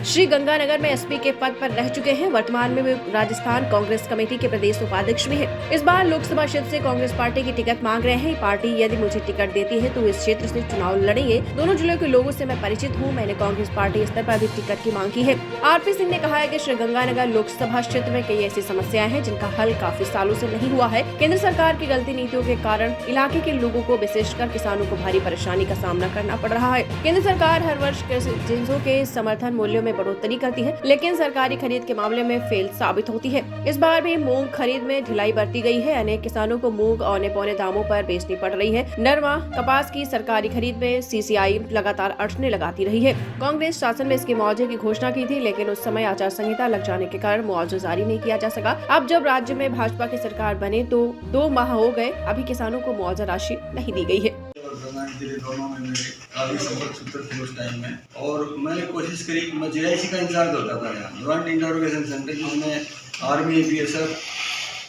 श्रीगंगानगर में एसपी के पद पर रह चुके हैं। वर्तमान में वे राजस्थान कांग्रेस कमेटी के प्रदेश उपाध्यक्ष भी हैं। इस बार लोकसभा क्षेत्र से कांग्रेस पार्टी की टिकट मांग रहे हैं। पार्टी यदि मुझे टिकट देती है तो इस क्षेत्र से चुनाव लड़ेंगे। दोनों जिलों के लोगों से मैं परिचित हूं। मैंने कांग्रेस पार्टी स्तर पर भी टिकट की मांग की है। आरपी सिंह ने कहा है कि श्रीगंगानगर लोकसभा क्षेत्र में कई ऐसी समस्याएं हैं जिनका हल काफी सालों से नहीं हुआ है। केंद्र सरकार की गलती नीतियों के कारण इलाके के लोगों को, विशेषकर किसानों को भारी परेशानी का सामना करना पड़ रहा है। केंद्र सरकार हर वर्ष जिन्सों के समर्थन मूल्यों में बढ़ोतरी करती है, लेकिन सरकारी खरीद के मामले में फेल साबित होती है। इस बार भी मूंग खरीद में ढिलाई बरती गई है। अनेक किसानों को मूंग औने पौने दामों पर बेचनी पड़ रही है। नरमा, कपास की सरकारी खरीद में सीसीआई लगातार अड़चनें लगाती रही है। कांग्रेस शासन में इसके मुआवजे की घोषणा की थी, लेकिन उस समय आचार संहिता लग जाने के कारण मुआवजा जारी नहीं किया जा सका। अब जब राज्य में भाजपा की सरकार बने तो 2 माह हो गए, अभी किसानों को मुआवजा राशि नहीं दी गई है। दोनों में मेरे काफी संपर्क सूत्र थे उस टाइम में, और मैंने कोशिश करी कि मैं जेआईसी का इंचार्ज होता था यहाँ जॉइंट इंटरोगेशन सेंटर, जिसमें आर्मी, बीएसएफ,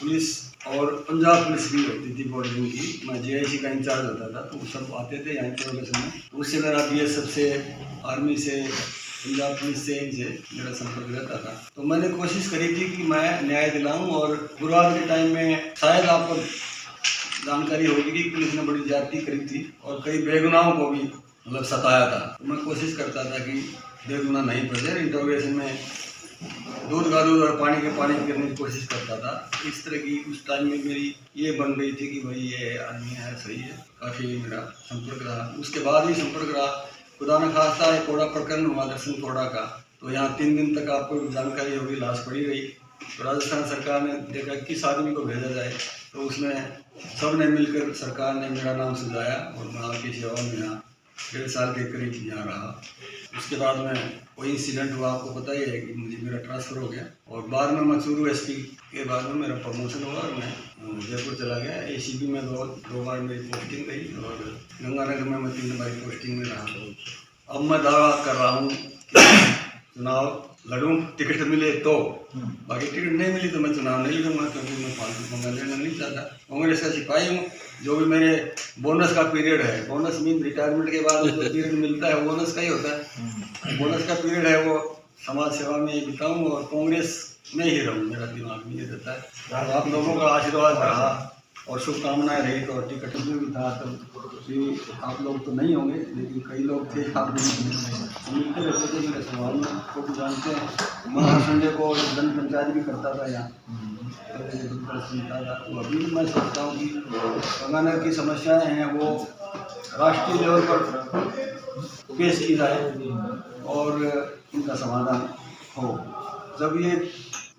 पुलिस और पंजाब पुलिस भी होती थी बॉर्डरिंग की। मैं जेआईसी का इंचार्ज होता था, तो सब आते थे यहाँ इंटरोगेशन में। उससे मेरा बीएसएफ से, आर्मी से, पंजाब पुलिस से, इनसे मेरा संपर्क रहता था। तो मैंने कोशिश करी थी कि मैं न्याय दिलाऊँ, और गुरुवार के टाइम में शायद आपको जानकारी होगी कि पुलिस ने बड़ी ज्यादती करी थी और कई बेगुनाहों को भी मतलब सताया था। तो मैं कोशिश करता था कि बेगुनाह नहीं पड़े। इंटरोगेशन में दूध का दूध और पानी के पानी करने की कोशिश करता था। इस तरह की उस टाइम में मेरी ये बन गई थी कि भाई ये आदमी है, सही है। काफ़ी मेरा संपर्क रहा। उसके बाद भी संपर्क रहा। खुदा न खास्ता एक कोड़ा प्रकरण हुआ दर्शन कोड़ा का, तो यहाँ 3 दिन तक आपको जानकारी होगी, लाश पड़ी रही। तो राजस्थान सरकार ने देखा किस आदमी को भेजा जाए, तो उसमें सब ने मिलकर सरकार ने मेरा नाम सुझाया, और मैं आपकी सेवा में यहाँ 1.5 साल के करीब यहाँ रहा। उसके बाद में कोई इंसिडेंट हुआ, आपको पता ही है कि मुझे मेरा ट्रांसफ़र हो गया, और बाद में मसूरू एसपी के बाद में मेरा प्रमोशन हुआ और मैं जयपुर चला गया। एसीबी में 2 बार मेरी पोस्टिंग रही, और गंगानगर में मैं 3 बार पोस्टिंग में रहा। अब मैं दावा कर रहा हूँ कि चुनाव लड़ूं, टिकट मिले तो। बाकी टिकट नहीं मिली तो मैं चुनाव नहीं लड़ूंगा, क्योंकि मैं फालतू पंगा लेना नहीं चाहता। कांग्रेस का सिपाही हूँ। जो भी मेरे बोनस का पीरियड है, बोनस मीन रिटायरमेंट के बाद जो पीरियड मिलता है वो बोनस का ही होता है। बोनस का पीरियड है वो समाज सेवा में बिताऊँ और कांग्रेस में ही रहूँ, मेरा दिमाग में ये रहता है। और आप लोगों का आशीर्वाद रहा और शुभकामनाएं रही, तो टिकट भी था। तो आप लोग तो नहीं होंगे, लेकिन कई लोग थे, आप मिलते रहते थे, मेरे स्वभाव में को भी जानते हैं। मैं संजय को जन पंचायत भी करता था यहाँ, सुनता था। तो अभी भी मैं सोचता हूँ कि गंगानगर की समस्याएं हैं वो राष्ट्रीय लेवल पर पेश की जाए और इनका समाधान हो। जब ये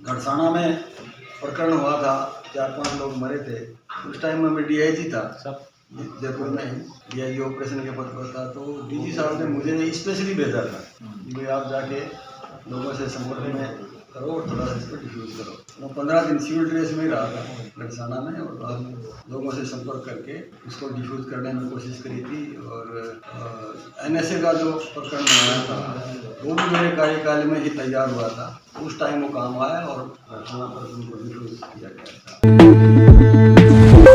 घड़साना में प्रकरण हुआ था, 4-5 लोग मरे थे, उस टाइम में मैं डीआईजी था सब जयपुर में, डीआईजी ऑपरेशन के पद पर था। तो डीजी साहब ने मुझे स्पेशली भेजा था कि भाई आप जाके लोगों से संपर्क में करो और थोड़ा सा इस पर डिफ्यूज़ करो। मैं 15 दिन सिविल ड्रेस में ही रहा था घड़साना में, और बाद में लोगों से संपर्क करके इसको डिफ्यूज़ करने में कोशिश करी थी। और एनएसए का जो प्रकरण बनाया था वो भी मेरे कार्यकाल में ही तैयार हुआ था। उस टाइम वो काम आया और घड़साना पर उनको डिफ्यूज़ किया गया था।